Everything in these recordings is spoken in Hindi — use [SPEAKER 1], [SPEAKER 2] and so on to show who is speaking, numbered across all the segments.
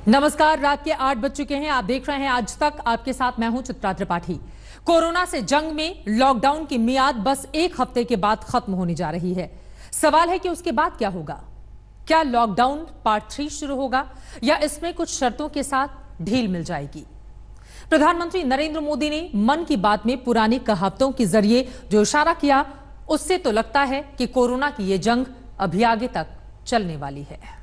[SPEAKER 1] नमस्कार, रात के 8 बज चुके हैं। आप देख रहे हैं आज तक। आपके साथ मैं हूं चित्रा त्रिपाठी। कोरोना से जंग में लॉकडाउन की मियाद बस 1 हफ्ते के बाद खत्म होने जा रही है। सवाल है कि उसके बाद क्या होगा? क्या लॉकडाउन पार्ट 3 शुरू होगा या इसमें कुछ शर्तों के साथ ढील मिल जाएगी? प्रधानमंत्री नरेंद्र मोदी ने मन की बात में पुरानी कहावतों के जरिए जो इशारा किया, उससे तो लगता है कि कोरोना की यह जंग अभी आगे तक चलने वाली है।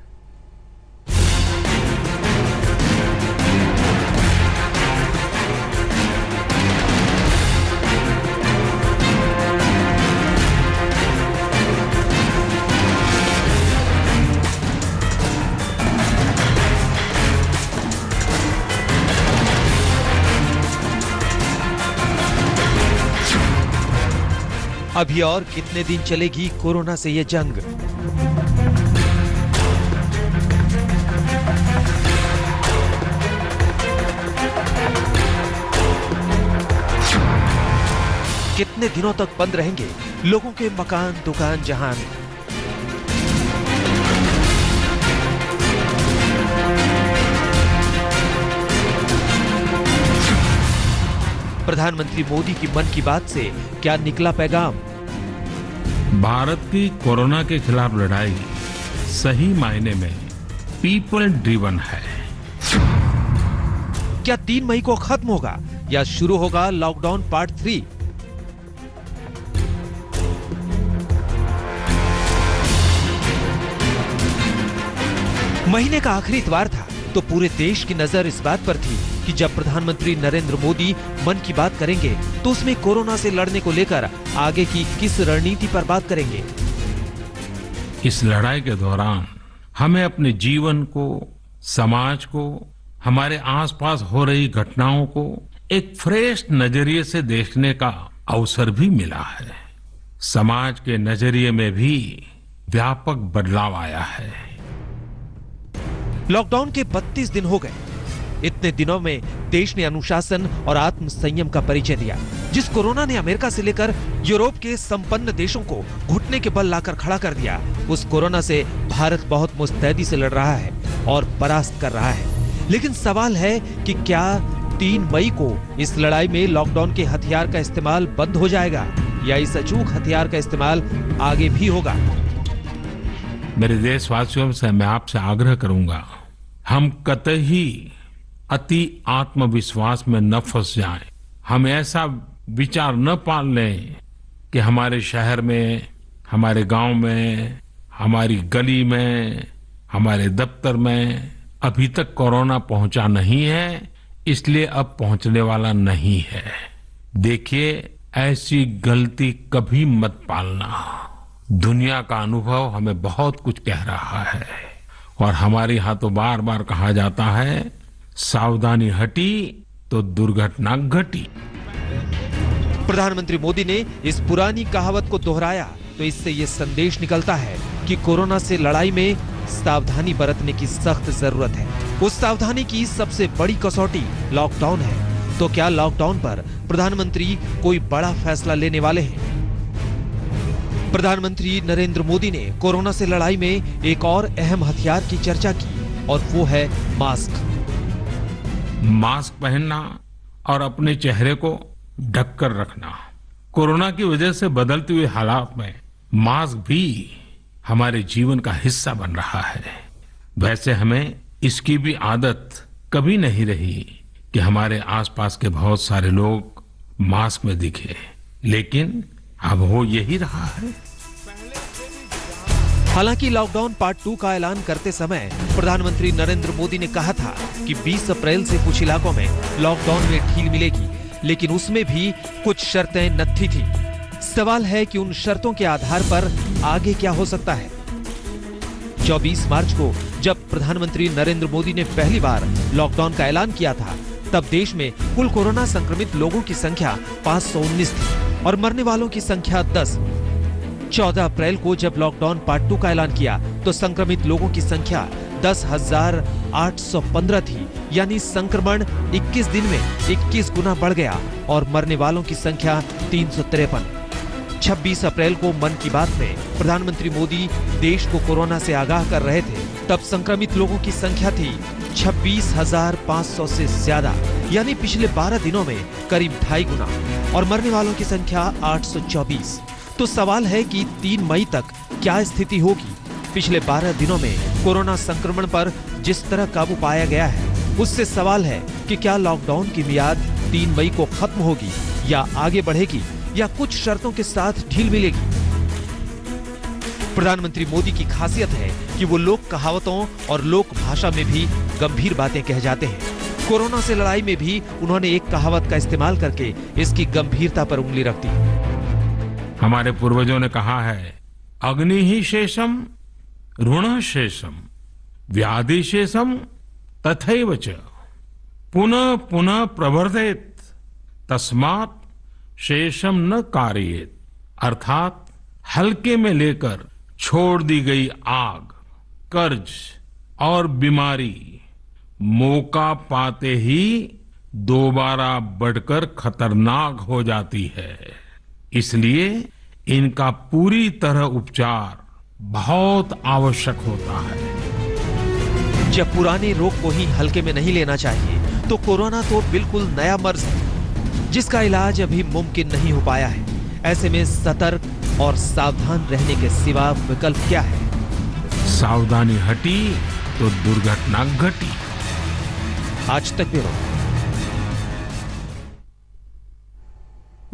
[SPEAKER 2] अभी और कितने दिन चलेगी कोरोना से ये जंग? कितने दिनों तक बंद रहेंगे लोगों के मकान, दुकान, जहान? प्रधानमंत्री मोदी की मन की बात से क्या निकला पैगाम?
[SPEAKER 3] भारत की कोरोना के खिलाफ लड़ाई सही मायने में पीपल ड्रिवन है।
[SPEAKER 2] क्या 3 मई को खत्म होगा या शुरू होगा लॉकडाउन पार्ट 3? महीने का आखिरी इतवार था तो पूरे देश की नजर इस बात पर थी कि जब प्रधानमंत्री नरेंद्र मोदी मन की बात करेंगे तो उसमें कोरोना से लड़ने को लेकर आगे की किस रणनीति पर बात करेंगे।
[SPEAKER 3] इस लड़ाई के दौरान हमें अपने जीवन को, समाज को, हमारे आसपास हो रही घटनाओं को एक फ्रेश नजरिए से देखने का अवसर भी मिला है। समाज के नजरिए में भी व्यापक बदलाव आया है।
[SPEAKER 2] लॉकडाउन के 32 दिन हो गए। इतने दिनों में देश ने अनुशासन और आत्म संयम का परिचय दिया। जिस कोरोना ने अमेरिका से लेकर यूरोप के संपन्न देशों को घुटने के बल लाकर खड़ा कर दिया, उस कोरोना से भारत बहुत मुस्तैदी से लड़ रहा है और परास्त कर रहा है। लेकिन सवाल है कि क्या 3 मई को इस लड़ाई में लॉकडाउन के हथियार का इस्तेमाल बंद हो जाएगा या इस अचूक हथियार का इस्तेमाल आगे भी होगा?
[SPEAKER 3] मेरे देशवासियों से मैं आपसे आग्रह करूंगा, हम कतई अति आत्मविश्वास में न फंस जाएं। हम ऐसा विचार न पाल लें कि हमारे शहर में, हमारे गांव में, हमारी गली में, हमारे दफ्तर में अभी तक कोरोना पहुंचा नहीं है, इसलिए अब पहुंचने वाला नहीं है। देखिए, ऐसी गलती कभी मत पालना। दुनिया का अनुभव हमें बहुत कुछ कह रहा है और हमारे यहाँ तो बार बार कहा जाता है, सावधानी हटी तो दुर्घटना घटी।
[SPEAKER 2] प्रधानमंत्री मोदी ने इस पुरानी कहावत को दोहराया तो इससे ये संदेश निकलता है कि कोरोना से लड़ाई में सावधानी बरतने की सख्त जरूरत है। उस सावधानी की सबसे बड़ी कसौटी लॉकडाउन है। तो क्या लॉकडाउन पर प्रधानमंत्री कोई बड़ा फैसला लेने वाले हैं? प्रधानमंत्री नरेंद्र मोदी ने कोरोना से लड़ाई में एक और अहम हथियार की चर्चा की और वो है मास्क।
[SPEAKER 3] मास्क पहनना और अपने चेहरे को ढककर रखना। कोरोना की वजह से बदलते हुए हालात में मास्क भी हमारे जीवन का हिस्सा बन रहा है। वैसे हमें इसकी भी आदत कभी नहीं रही कि हमारे आसपास के बहुत सारे लोग मास्क में दिखे, लेकिन अब हो यही रहा है।
[SPEAKER 2] हालांकि लॉकडाउन पार्ट 2 का ऐलान करते समय प्रधानमंत्री नरेंद्र मोदी ने कहा था कि 20 अप्रैल से कुछ इलाकों में लॉकडाउन में ढील मिलेगी, लेकिन उसमें भी कुछ शर्तें नत्थी थी। सवाल है कि उन शर्तों के आधार पर आगे क्या हो सकता है। 24 मार्च को जब प्रधानमंत्री नरेंद्र मोदी ने पहली बार लॉकडाउन का ऐलान किया था, तब देश में कुल कोरोना संक्रमित लोगों की संख्या 519 थी और मरने वालों की संख्या 10। 14 अप्रैल को जब लॉकडाउन पार्ट 2 का ऐलान किया तो संक्रमित लोगों की संख्या 10,815 थी, यानी संक्रमण 21 दिन में 21 गुना बढ़ गया और मरने वालों की संख्या 353। 26 अप्रैल को मन की बात में प्रधानमंत्री मोदी देश को कोरोना से आगाह कर रहे थे। तब संक्रमित लोगों की संख्या थी 26,500 से ज्यादा, यानी पिछले 12 दिनों में करीब 2.5 गुना, और मरने वालों की संख्या 824। तो सवाल है कि 3 मई तक क्या स्थिति होगी। पिछले 12 दिनों में कोरोना संक्रमण पर जिस तरह काबू पाया गया है, उससे सवाल है कि क्या लॉकडाउन की मियाद 3 मई को खत्म होगी या आगे बढ़ेगी या कुछ शर्तों के साथ ढील मिलेगी। प्रधानमंत्री मोदी की खासियत है कि वो लोक कहावतों और लोक भाषा में भी गंभीर बातें कह जाते हैं। कोरोना से लड़ाई में भी उन्होंने एक कहावत का इस्तेमाल करके इसकी गंभीरता पर उंगली रख दी।
[SPEAKER 3] हमारे पूर्वजों ने कहा है, अग्नि ही शेषम ऋण शेषम व्याधि शेषम तथैव च पुनः पुनः प्रवर्धेत तस्मात् शेषम न कारयेत। अर्थात हल्के में लेकर छोड़ दी गई आग, कर्ज और बीमारी मौका पाते ही दोबारा बढ़कर खतरनाक हो जाती है। इसलिए इनका पूरी तरह उपचार बहुत आवश्यक होता है।
[SPEAKER 2] जब पुराने रोग को ही हल्के में नहीं लेना चाहिए, तो कोरोना तो बिल्कुल नया मर्ज है जिसका इलाज अभी मुमकिन नहीं हो पाया है। ऐसे में सतर्क और सावधान रहने के सिवा विकल्प क्या है?
[SPEAKER 3] सावधानी हटी तो दुर्घटना घटी।
[SPEAKER 2] आज तक ब्यूरो।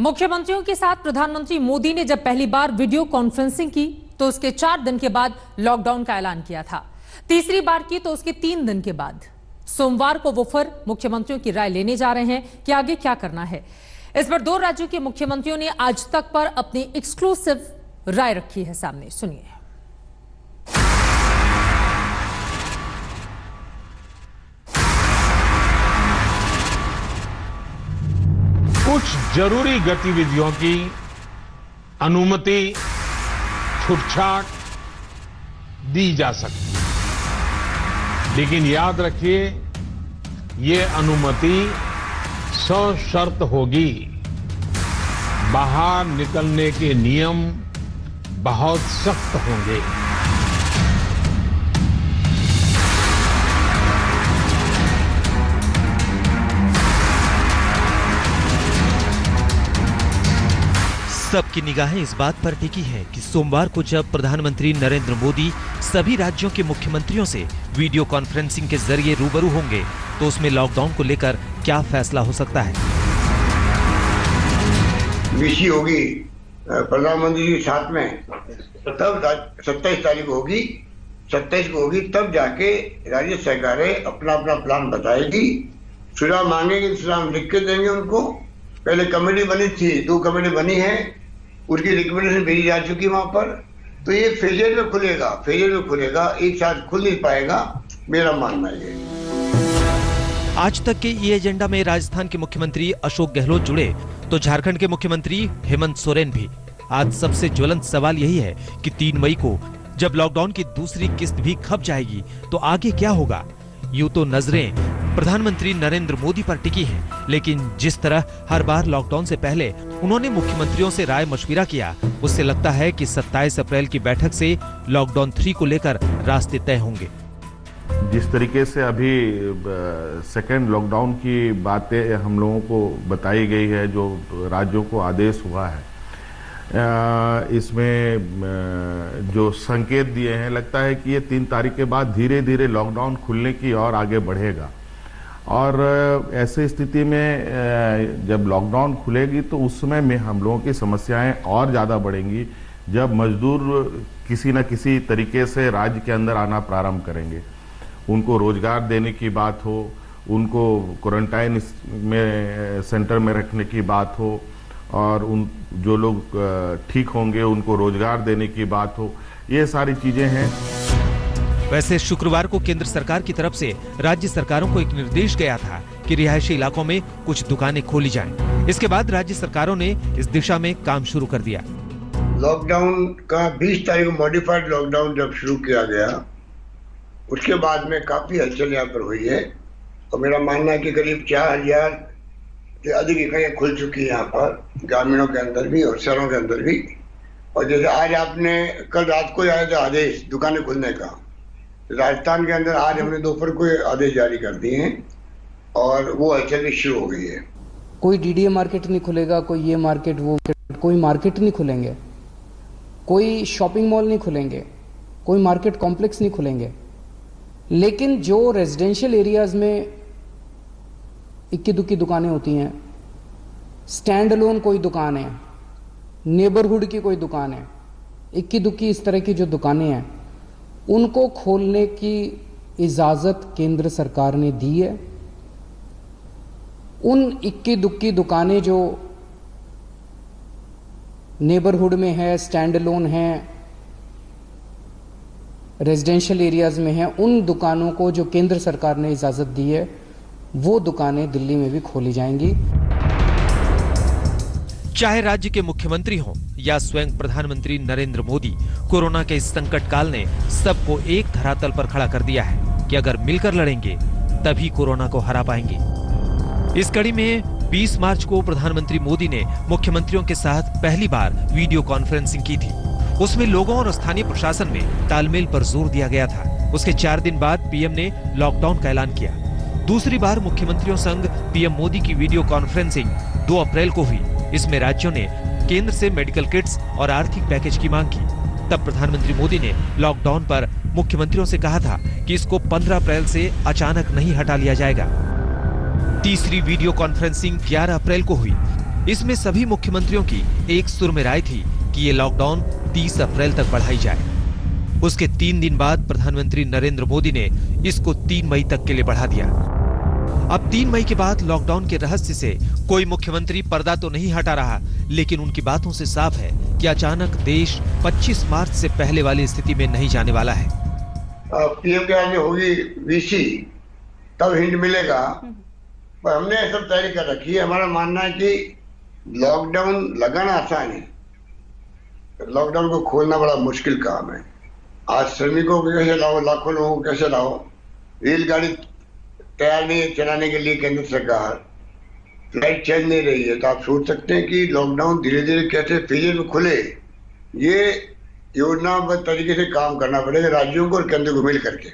[SPEAKER 1] मुख्यमंत्रियों के साथ प्रधानमंत्री मोदी ने जब पहली बार वीडियो कॉन्फ्रेंसिंग की तो उसके 4 दिन के बाद लॉकडाउन का ऐलान किया था। तीसरी बार की तो उसके 3 दिन के बाद। सोमवार को वो फिर मुख्यमंत्रियों की राय लेने जा रहे हैं कि आगे क्या करना है। इस पर 2 राज्यों के मुख्यमंत्रियों ने आज तक पर अपनी एक्सक्लूसिव राय रखी है सामने। सुनिए।
[SPEAKER 3] कुछ जरूरी गतिविधियों की अनुमति छूटछाट दी जा सकती है, लेकिन याद रखिए ये अनुमति सशर्त होगी। बाहर निकलने के नियम बहुत सख्त होंगे।
[SPEAKER 2] सबकी निगाहें इस बात पर टिकी है कि सोमवार को जब प्रधानमंत्री नरेंद्र मोदी सभी राज्यों के मुख्यमंत्रियों से वीडियो कॉन्फ्रेंसिंग के जरिए रूबरू होंगे, तो उसमें लॉकडाउन को लेकर क्या फैसला हो सकता है।
[SPEAKER 4] वीसी होगी प्रधानमंत्री के साथ में, तब 27 तारीख को होगी, 27 को होगी, तब जाके राज्य सरकारें अपना अपना प्लान बताएगी। चुनाव मांगेंगे, चुनाव लिख के देंगे उनको। पहले कमेटी बनी थी, 2 कमेटी बनी है, उसकी रिकमेंडेशन भेजी जा चुकी वहां पर। तो ये फेजेज में खुलेगा, एक साथ खुल नहीं पाएगा, मेरा मानना है।
[SPEAKER 2] आज तक के ये एजेंडा में राजस्थान के मुख्यमंत्री अशोक गहलोत जुड़े, तो झारखंड के मुख्यमंत्री हेमंत सोरेन भी। आज सबसे ज्वलंत सवाल यही है कि 3 मई को जब लॉकडाउन की दूसरी किस्त भी खप जाएगी तो आगे क्या होगा। यूं तो नजरें प्रधानमंत्री नरेंद्र मोदी पर टिकी हैं, लेकिन जिस तरह हर बार लॉकडाउन से पहले उन्होंने मुख्यमंत्रियों से राय मशविरा किया, उससे लगता है कि 27 अप्रैल की बैठक से लॉकडाउन 3 को लेकर रास्ते तय होंगे।
[SPEAKER 5] जिस तरीके से अभी सेकेंड लॉकडाउन की बातें हम लोगों को बताई गई है, जो राज्यों को आदेश हुआ है, इसमें जो संकेत दिए हैं, लगता है कि ये 3 तारीख के बाद धीरे धीरे लॉकडाउन खुलने की और आगे बढ़ेगा। और ऐसे स्थिति में जब लॉकडाउन खुलेगी तो उस समय में हम लोगों की समस्याएं और ज़्यादा बढ़ेंगी, जब मजदूर किसी न किसी तरीके से राज्य के अंदर आना प्रारंभ करेंगे। उनको रोजगार देने की बात हो, उनको क्वारंटाइन में सेंटर में रखने की बात हो, और उन जो लोग ठीक होंगे उनको रोजगार देने की बात हो, ये सारी चीजें हैं।
[SPEAKER 2] वैसे शुक्रवार को केंद्र सरकार की तरफ से राज्य सरकारों को एक निर्देश गया था कि रिहायशी इलाकों में कुछ दुकानें खोली जाएं। इसके बाद राज्य सरकारों ने इस दिशा में काम शुरू कर दिया।
[SPEAKER 4] लॉकडाउन का 20 तारीख को मॉडिफाइड लॉकडाउन जब शुरू किया गया, उसके बाद में काफी हलचल यहाँ पर हुई है, और मेरा मानना है कि करीब 4000 से अधिक इकाइयां खुल चुकी है यहाँ पर, ग्रामीणों के अंदर भी और शहरों के अंदर भी। और जैसे आज आपने कल रात को आया था आदेश दुकानें खुलने का, राजस्थान के अंदर आज हमने दोपहर को आदेश जारी कर दिए हैं और वो हलचल भी शुरू हो गई है।
[SPEAKER 6] कोई डीडीए मार्केट नहीं खुलेगा, कोई ये मार्केट वो मार्केट, कोई मार्केट नहीं खुलेंगे, कोई शॉपिंग मॉल नहीं खुलेंगे, कोई मार्केट कॉम्प्लेक्स नहीं खुलेंगे। लेकिन जो रेजिडेंशियल एरियाज में इक्की दुक्की दुकानें होती हैं, स्टैंड अलोन कोई दुकान है, नेबरहुड की कोई दुकान है, इक्की दुक्की इस तरह की जो दुकानें हैं, उनको खोलने की इजाज़त केंद्र सरकार ने दी है। उन इक्की दुक्की दुकानें जो नेबरहुड में है, स्टैंड अलोन है, रेजिडेंशियल एरियाज में है, उन दुकानों को जो केंद्र सरकार ने इजाज़त दी है, वो दुकानें दिल्ली में भी खोली जाएंगी।
[SPEAKER 2] चाहे राज्य के मुख्यमंत्री हों या स्वयं प्रधानमंत्री नरेंद्र मोदी, कोरोना के इस संकट काल ने सबको एक धरातल पर खड़ा कर दिया है कि अगर मिलकर लड़ेंगे तभी कोरोना को हरा पाएंगे। इस कड़ी में 20 मार्च को प्रधानमंत्री मोदी ने मुख्यमंत्रियों के साथ पहली बार वीडियो कॉन्फ्रेंसिंग की थी। उसमें लोगों और स्थानीय प्रशासन में तालमेल पर जोर दिया गया था। उसके 4 दिन बाद पीएम ने लॉकडाउन का ऐलान किया। दूसरी बार मुख्यमंत्रियों संग पीएम मोदी की वीडियो कॉन्फ्रेंसिंग 2 अप्रैल को हुई। इसमें राज्यों ने केंद्र से मेडिकल किट्स और आर्थिक पैकेज की मांग की। तब प्रधानमंत्री मोदी ने लॉकडाउन पर मुख्यमंत्रियों से कहा था कि इसको 15 अप्रैल से अचानक नहीं हटा लिया जाएगा। तीसरी वीडियो कॉन्फ्रेंसिंग 11 अप्रैल को हुई। इसमें सभी मुख्यमंत्रियों की एक सुर में राय थी कि ये लॉकडाउन 30 अप्रैल तक बढ़ाई जाए। उसके 3 दिन बाद प्रधानमंत्री नरेंद्र मोदी ने इसको 3 मई तक के लिए बढ़ा दिया। अब 3 मई के बाद लॉकडाउन के रहस्य से कोई मुख्यमंत्री पर्दा तो नहीं हटा रहा, लेकिन उनकी बातों से साफ है कि अचानक देश 25 मार्च से पहले वाली स्थिति में नहीं जाने वाला है।
[SPEAKER 4] पीएम के आगे होगी वीसी, तब हिंट मिलेगा, पर हमने सब तैयारी कर रखी है। हमारा मानना है कि लॉकडाउन लगाना आसान है, लॉकडाउन को खोलना बड़ा मुश्किल काम है। आज श्रमिकों को कैसे लाओ, लाखों लोगों को कैसे लाओ, रेलगाड़ी तैयार नहीं है चलाने के लिए केंद्र सरकार, फ्लाइट चल नहीं रही है। तो आप सोच सकते हैं कि लॉकडाउन धीरे धीरे कैसे फेजेज में खुले, ये योजनाबद्ध तरीके से काम करना पड़ेगा राज्यों को और केंद्र को मिल करके।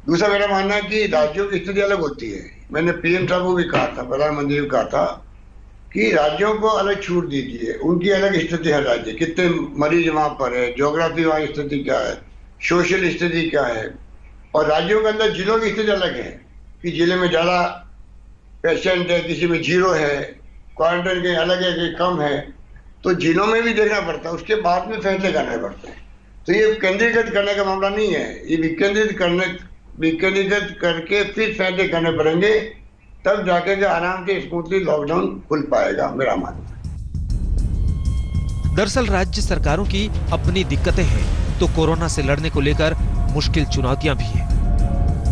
[SPEAKER 4] दूसरा मेरा मानना है कि राज्यों की स्थिति अलग होती है। मैंने पीएम साहब को भी कहा था, प्रधानमंत्री को कहा था कि राज्यों को अलग छूट दीजिए, उनकी अलग स्थिति है, राज्य कितने मरीज वहां पर है, ज्योग्राफी वहां स्थिति क्या है, सोशल स्थिति क्या है, और राज्यों के अंदर जिलों की स्थिति अलग है कि जिले में ज्यादा पेशेंट है, किसी में 0 है, क्वारंटाइन के अलग है कि कम है, तो जिलों में भी देखना पड़ता है, उसके बाद में फैसले करने पड़ते हैं। तो ये केंद्रीकृत करने का मामला नहीं है, ये विकेंद्रीकृत करके फिर फैसले करने पड़ेंगे, तब जाके आराम से स्मूथली लॉकडाउन खुल पाएगा, मेरा मानना है।
[SPEAKER 2] दरअसल राज्य सरकारों की अपनी दिक्कतें हैं, तो कोरोना से लड़ने को लेकर मुश्किल चुनौतियां भी हैं।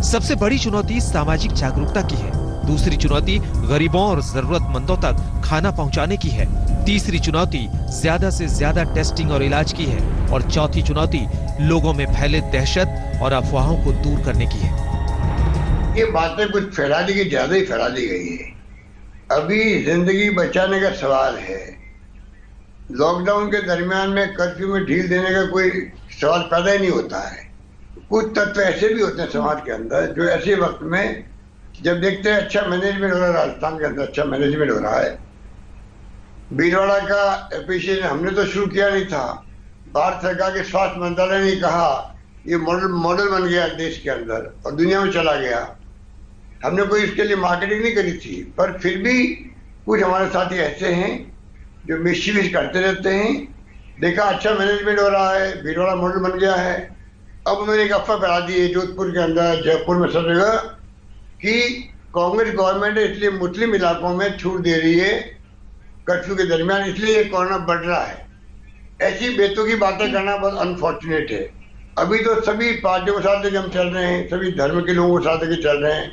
[SPEAKER 2] सबसे बड़ी चुनौती सामाजिक जागरूकता की है। दूसरी चुनौती गरीबों और जरूरतमंदों तक खाना पहुंचाने की है। तीसरी चुनौती ज्यादा से ज्यादा टेस्टिंग और इलाज की है। और चौथी चुनौती लोगों में फैले दहशत और अफवाहों को दूर करने की है।
[SPEAKER 4] ये बातें कुछ फैला दी गई, ज्यादा ही फैला दी गई है। अभी जिंदगी बचाने का सवाल है। लॉकडाउन के दरमियान में कर्फ्यू में ढील देने का कोई सवाल पैदा ही नहीं होता है। कुछ तत्व ऐसे भी होते हैं समाज के अंदर जो ऐसे वक्त में जब देखते हैं अच्छा मैनेजमेंट हो रहा है, राजस्थान के अंदर अच्छा मैनेजमेंट हो रहा है। भीलवाड़ा का एप्रिशिएशन हमने तो शुरू किया नहीं था, भारत सरकार के स्वास्थ्य मंत्रालय ने कहा ये मॉडल बन गया देश के अंदर और दुनिया में चला गया। हमने कोई इसके लिए मार्केटिंग नहीं करी थी, पर फिर भी कुछ हमारे साथी ऐसे हैं जो मिसयूज करते रहते हैं। देखा अच्छा मैनेजमेंट हो रहा है, भीलवाड़ा मॉडल बन गया है। अब उन्होंने एक अफवाह फैला दी है जोधपुर के अंदर, जयपुर में, सब जगह कि कांग्रेस गवर्नमेंट इसलिए मुस्लिम इलाकों में छूट दे रही है कर्फ्यू के दरमियान, इसलिए कोरोना बढ़ रहा है। ऐसी बेतुकी बातें करना बहुत अनफॉर्चुनेट है। अभी तो सभी पार्टियों के साथ हम चल रहे हैं, सभी धर्म के लोगों के साथ चल रहे हैं।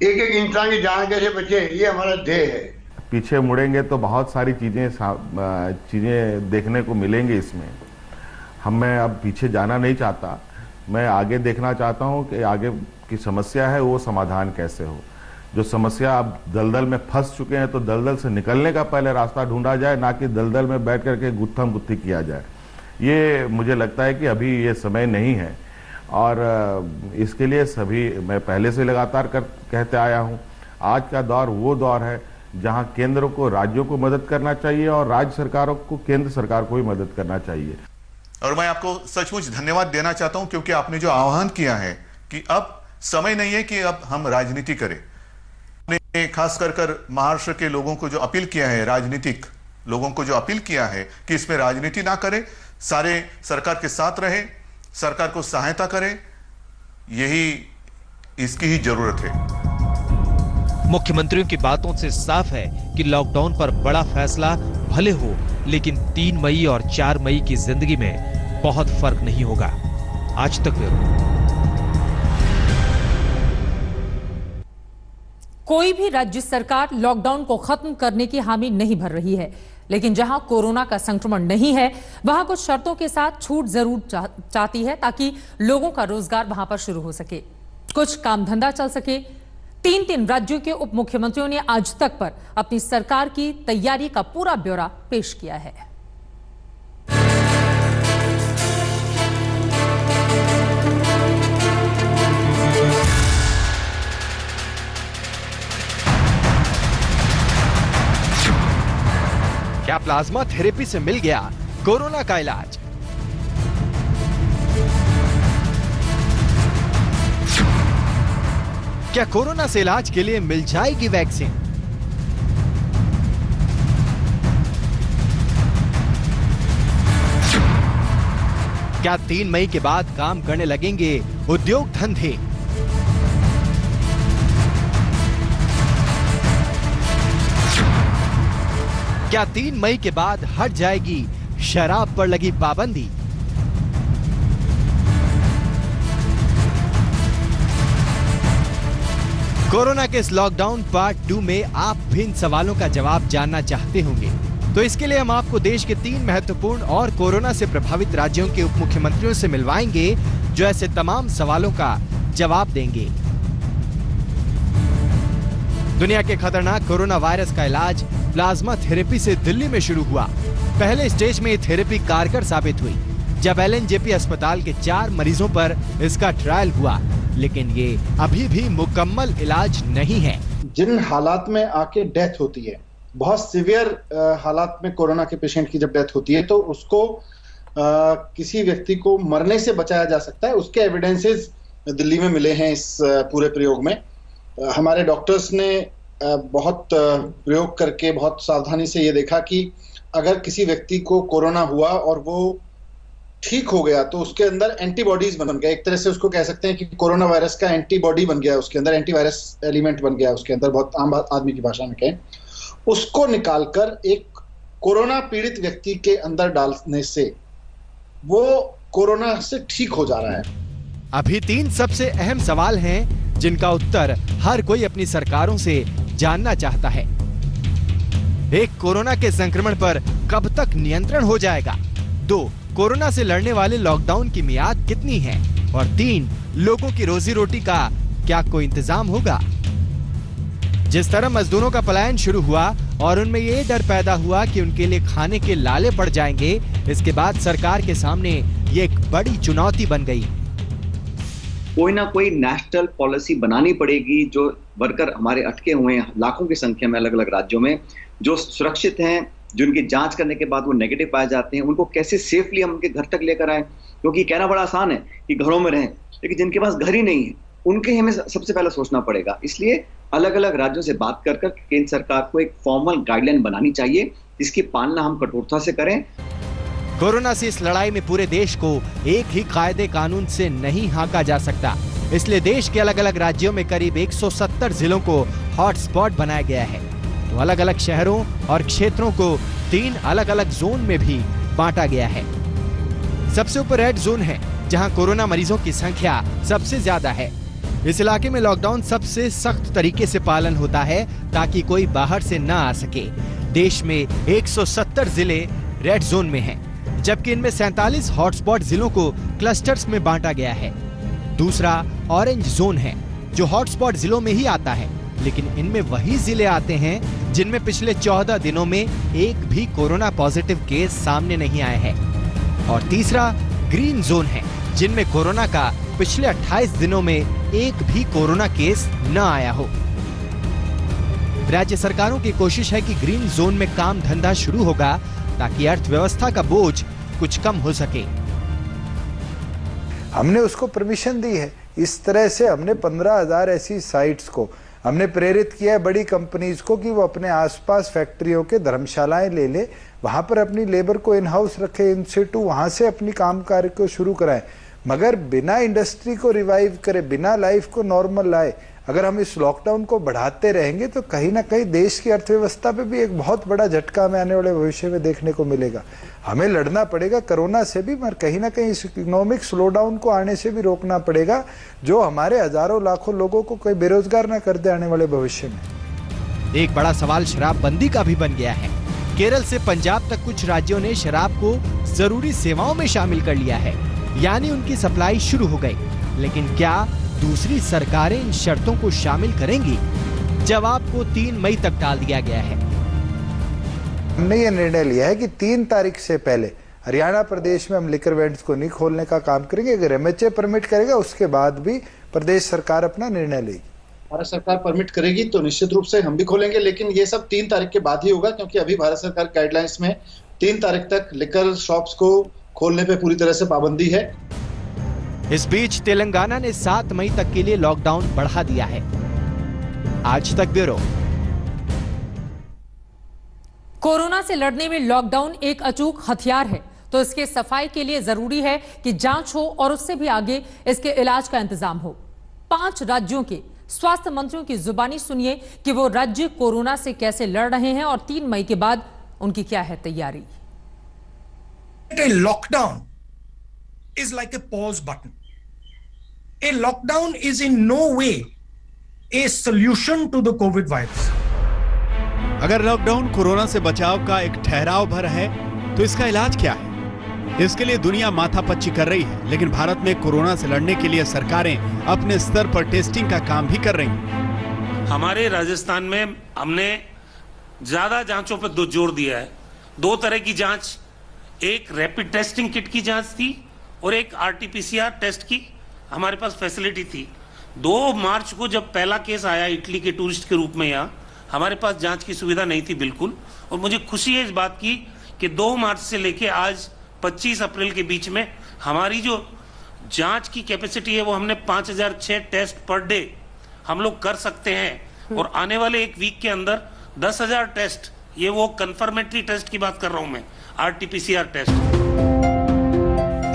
[SPEAKER 4] एक एक इंसान की जान कैसे बचे, ये हमारा ध्येय है।
[SPEAKER 5] पीछे मुड़ेंगे तो बहुत सारी चीजें देखने को मिलेंगी इसमें। मैं अब पीछे जाना नहीं चाहता, मैं आगे देखना चाहता हूं कि आगे की समस्या है वो समाधान कैसे हो। जो समस्या अब दलदल में फंस चुके हैं तो दलदल से निकलने का पहले रास्ता ढूंढा जाए, ना कि दलदल में बैठ करके गुत्थम गुत्थी किया जाए। ये मुझे लगता है कि अभी ये समय नहीं है, और इसके लिए सभी, मैं पहले से लगातार कहते आया हूँ, आज का दौर वो दौर है जहां केंद्र को राज्यों को मदद करना चाहिए और राज्य सरकारों को केंद्र सरकार को भी मदद करना चाहिए।
[SPEAKER 7] और मैं आपको सचमुच धन्यवाद देना चाहता हूं, क्योंकि आपने जो आह्वान किया है कि अब समय नहीं है कि अब हम राजनीति करें। आपने खास कर महाराष्ट्र के लोगों को जो अपील किया है, राजनीतिक लोगों को जो अपील किया है कि इसमें राजनीति ना करें, सारे सरकार के साथ रहे, सरकार को सहायता करें, यही इसकी ही जरूरत है।
[SPEAKER 2] मुख्यमंत्रियों की बातों से साफ है कि लॉकडाउन पर बड़ा फैसला भले हो, लेकिन 3 मई और 4 मई की जिंदगी में बहुत फर्क नहीं होगा। आज तक ब्यूरो।
[SPEAKER 1] कोई भी राज्य सरकार लॉकडाउन को खत्म करने की हामी नहीं भर रही है, लेकिन जहां कोरोना का संक्रमण नहीं है वहां कुछ शर्तों के साथ छूट जरूर चाहती है, ताकि लोगों का रोजगार वहां पर शुरू हो सके, कुछ काम धंधा चल सके। 3 राज्यों के उप मुख्यमंत्रियों ने आज तक पर अपनी सरकार की तैयारी का पूरा ब्यौरा पेश किया है।
[SPEAKER 8] क्या प्लाज्मा थेरेपी से मिल गया कोरोना का इलाज? क्या कोरोना से इलाज के लिए मिल जाएगी वैक्सीन? क्या 3 मई के बाद काम करने लगेंगे उद्योग धंधे? क्या 3 मई के बाद हट जाएगी शराब पर लगी पाबंदी? कोरोना के इस लॉकडाउन पार्ट 2 में आप भी इन सवालों का जवाब जानना चाहते होंगे, तो इसके लिए हम आपको देश के 3 महत्वपूर्ण और कोरोना से प्रभावित राज्यों के उप मुख्यमंत्रियों से मिलवाएंगे, जो ऐसे तमाम सवालों का जवाब देंगे। दुनिया के खतरनाक कोरोना वायरस का इलाज प्लाज्मा थेरेपी से दिल्ली में शुरू हुआ। पहले स्टेज में ये थेरेपी कारगर साबित हुई जब LNJP अस्पताल के 4 मरीजों पर इसका ट्रायल हुआ, लेकिन ये अभी भी मुकम्मल इलाज नहीं है।
[SPEAKER 9] जिन हालात में आके डेथ होती है, बहुत सीवियर हालात में कोरोना के पेशेंट की जब डेथ होती है, तो उसको किसी व्यक्ति को मरने से बचाया जा सकता है। उसके एविडेंसेस दिल्ली में मिले हैं इस पूरे प्रयोग में। हमारे डॉक्टर्स ने बहुत प्रयोग करके बहुत सावधानी से ये देखा कि अगर किसी व्यक्ति को कोरोना हुआ और वो ठीक हो गया तो उसके अंदर एंटीबॉडीज बन गए। एक तरह से उसको कह सकते हैं कि कोरोना वायरस का एंटीबॉडी बन गया, उसके अंदर एंटीवायरस एलिमेंट बन गया, उसके अंदर बहुत आम आदमी की भाषा में कहें। उसको निकालकर एक कोरोना पीड़ित व्यक्ति के अंदर डालने से वो कोरोना से ठीक हो जा रहा है।
[SPEAKER 8] अभी 3 सबसे अहम सवाल हैं जिनका उत्तर हर कोई अपनी सरकारों से जानना चाहता है। 1, कोरोना के संक्रमण पर कब तक नियंत्रण हो जाएगा? 2, कोरोना से लड़ने वाले लॉकडाउन की मियाद कितनी है? और 3, लोगों की रोजी रोटी का क्या कोई इंतजाम होगा? जिस तरह मजदूरों का पलायन शुरू हुआ और उनमें ये डर पैदा हुआ कि उनके लिए खाने के लाले पड़ जाएंगे, इसके बाद सरकार के सामने ये एक बड़ी चुनौती बन गई।
[SPEAKER 10] कोई ना कोई नेशनल पॉलिसी बनानी पड़ेगी। जो वर्कर हमारे अटके हुए हैं लाखों की संख्या में अलग अलग राज्यों में, जो सुरक्षित हैं, जिनकी जांच करने के बाद वो नेगेटिव पाए जाते हैं, उनको कैसे सेफली हम उनके घर तक लेकर आए। क्योंकि कहना बड़ा आसान है कि घरों में रहें, लेकिन जिनके पास घर ही नहीं है उनके हमें सबसे पहले सोचना पड़ेगा। इसलिए अलग अलग राज्यों से बात कर केंद्र सरकार को एक फॉर्मल गाइडलाइन बनानी चाहिए, जिसकी पालना हम कठोरता से करें।
[SPEAKER 8] कोरोना से इस लड़ाई में पूरे देश को एक ही कायदे कानून से नहीं हाँका जा सकता, इसलिए देश के अलग अलग राज्यों में करीब 170 जिलों को हॉटस्पॉट बनाया गया है। तो अलग अलग शहरों और क्षेत्रों को 3 अलग अलग जोन में भी बांटा गया है। सबसे ऊपर रेड जोन है, जहां कोरोना मरीजों की संख्या सबसे ज्यादा है। इस इलाके में लॉकडाउन सबसे सख्त तरीके से पालन होता है ताकि कोई बाहर से न आ सके। देश में 170 जिले रेड जोन में हैं, जबकि इनमें 47 हॉटस्पॉट जिलों को क्लस्टर्स में बांटा गया है। दूसरा ऑरेंज जोन है, जो हॉटस्पॉट जिलों में ही आता है, लेकिन इनमें वही जिले आते हैं जिनमें पिछले 14 दिनों में एक भी कोरोना पॉजिटिव केस सामने नहीं आए हैं। और तीसरा ग्रीन जोन है, जिनमें कोरोना का पिछले 28 दिनों में एक भी कोरोना केस न आया हो। राज्य सरकारों की कोशिश है कि ग्रीन जोन में काम धंधा शुरू होगा ताकि अर्थव्यवस्था का बोझ कुछ कम हो सके।
[SPEAKER 11] हमने उसको परमिशन दी है। इस तरह से हमने 15,000 ऐसी साइट्स को हमने प्रेरित किया है, बड़ी कंपनीज को, कि वो अपने आसपास फैक्ट्रियों के धर्मशालाएं ले ले, वहां पर अपनी लेबर को इन हाउस रखे, इन सिटू, वहां से अपनी काम कार्य को शुरू कराएं, मगर बिना इंडस्ट्री को रिवाइव करे, बिना लाइफ को नॉर्मल लाए अगर हम इस लॉकडाउन को बढ़ाते रहेंगे तो कहीं ना कहीं देश की अर्थव्यवस्था पे भी एक बहुत बड़ा झटका हमें आने वाले भविष्य में देखने को मिलेगा। हमें लड़ना पड़ेगा कोरोना से भी, मगर कहीं ना कहीं इस इकोनॉमिक स्लोडाउन को आने से भी रोकना पड़ेगा, जो हमारे हजारों लाखों लोगों को कोई बेरोजगार ना कर दे आने वाले भविष्य में।
[SPEAKER 8] एक बड़ा सवाल शराबबंदी का भी बन गया है। केरल से पंजाब तक कुछ राज्यों ने शराब को जरूरी सेवाओं में शामिल कर लिया है, यानी उनकी सप्लाई शुरू हो गई। लेकिन क्या दूसरी सरकारें इन शर्तों को शामिल करेंगी? जवाब को 3 मई तक टाल दिया गया है।
[SPEAKER 11] हमने ये निर्णय लिया है कि 3 तारीख से पहले हरियाणा प्रदेश में हम लिकर वेंड्स को नहीं खोलने का काम करेंगे। अगर एमएचए परमिट करेगा उसके बाद भी प्रदेश सरकार अपना निर्णय लेगी।
[SPEAKER 9] भारत सरकार परमिट करेगी तो निश्चित रूप से हम भी खोलेंगे, लेकिन ये सब 3 तारीख के बाद ही होगा, क्योंकि अभी भारत सरकार गाइडलाइंस में 3 तारीख तक लिकर शॉप्स को खोलने पे पूरी तरह से पाबंदी है।
[SPEAKER 8] इस बीच तेलंगाना ने 7 मई तक के लिए लॉकडाउन बढ़ा दिया है। आज तक ब्यूरो।
[SPEAKER 1] कोरोना से लड़ने में लॉकडाउन एक अचूक हथियार है, तो इसके सफाई के लिए जरूरी है कि जांच हो और उससे भी आगे इसके इलाज का इंतजाम हो। 5 राज्यों के स्वास्थ्य मंत्रियों की जुबानी सुनिए कि वो राज्य कोरोना से कैसे लड़ रहे हैं और 3 मई के बाद उनकी क्या है तैयारी।
[SPEAKER 12] A lockdown is like a pause button. A lockdown is in no way a solution to the COVID virus.
[SPEAKER 13] अगर लॉकडाउन कोरोना से बचाव का एक ठहराव भर है तो इसका इलाज क्या है? इसके लिए दुनिया माथापच्ची कर रही है, लेकिन भारत में कोरोना से लड़ने के लिए सरकारें अपने स्तर पर टेस्टिंग का काम भी कर रही हैं।
[SPEAKER 14] हमारे राजस्थान में हमने ज्यादा जांचों पर जोर दिया है। 2 तरह की जांच, एक रैपिड टेस्टिंग किट की जांच थी और एक आरटीपीसीआर टेस्ट की हमारे पास फैसिलिटी थी। 2 मार्च को जब पहला केस आया इटली के टूरिस्ट के रूप में, यहाँ हमारे पास जांच की सुविधा नहीं थी बिल्कुल, और मुझे खुशी है इस बात की कि 2 मार्च से लेके आज 25 अप्रैल के बीच में हमारी जो जांच की कैपेसिटी है वो हमने 5006 टेस्ट पर डे हम लोग कर सकते हैं, और आने वाले 1 वीक के अंदर 10,000 टेस्ट, ये वो कंफर्मेटरी टेस्ट की बात कर रहा हूं मैं, आरटीपीसीआर टेस्ट।